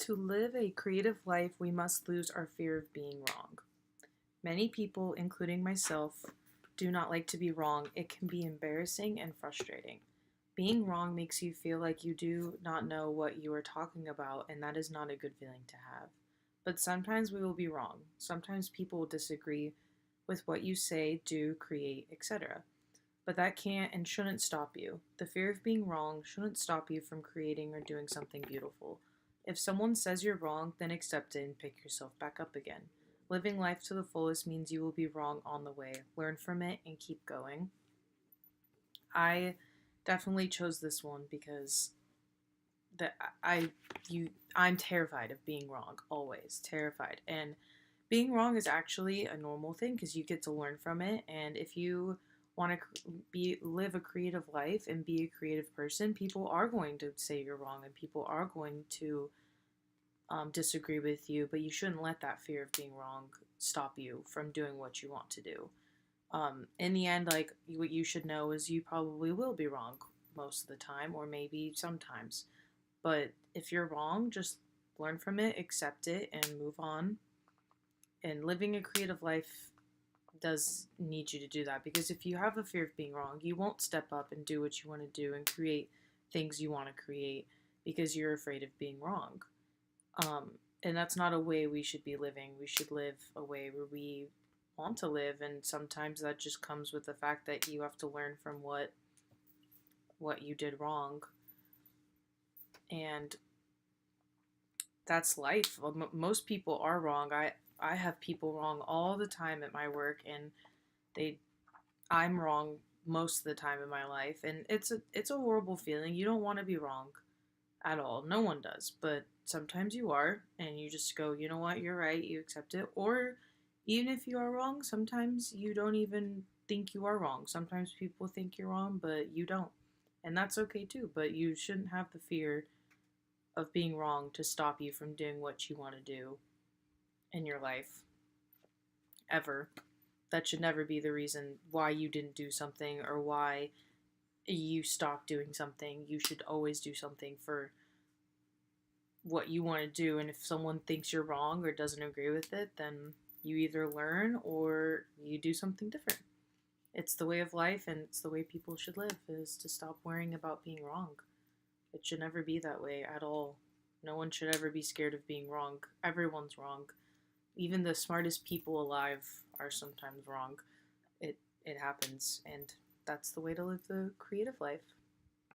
To live a creative life, we must lose our fear of being wrong. Many people, including myself, do not like to be wrong. It can be embarrassing and frustrating. Being wrong makes you feel like you do not know what you are talking about, and that is not a good feeling to have. But sometimes we will be wrong. Sometimes people will disagree with what you say, do, create, etc. But that can't and shouldn't stop you. The fear of being wrong shouldn't stop you from creating or doing something beautiful. If someone says you're wrong, then accept it and pick yourself back up again. Living life to the fullest means you will be wrong on the way. Learn from it and keep going. I definitely chose this one because that I'm terrified of being wrong, always terrified. And being wrong is actually a normal thing because you get to learn from it. And if you want to live a creative life and be a creative person, people are going to say you're wrong and people are going to disagree with you, but you shouldn't let that fear of being wrong stop you from doing what you want to do. In the end, like, what you should know is you probably will be wrong most of the time, or maybe sometimes. But if you're wrong, just learn from it, accept it, and move on. And living a creative life does need you to do that, because if you have a fear of being wrong, you won't step up and do what you want to do and create things you want to create because you're afraid of being wrong. And that's not a way we should be living. We should live a way where we want to live, and sometimes that just comes with the fact that you have to learn from what you did wrong, and that's life. Most people are wrong. I have people wrong all the time at my work, and they I'm wrong most of the time in my life, and it's a horrible feeling. You don't want to be wrong at all. No one does, but sometimes you are, and you just go, you know what, you're right, you accept it. Or even if you are wrong, sometimes you don't even think you are wrong. Sometimes people think you're wrong, but you don't. And that's okay too, but you shouldn't have the fear of being wrong to stop you from doing what you want to do in your life, ever. That should never be the reason why you didn't do something or why you stopped doing something. You should always do something for what you want to do, and if someone thinks you're wrong or doesn't agree with it, then you either learn or you do something different. It's the way of life, and it's the way people should live, is to stop worrying about being wrong. It should never be that way at all. No one should ever be scared of being wrong. Everyone's wrong. Even the smartest people alive are sometimes wrong. It happens, and that's the way to live the creative life.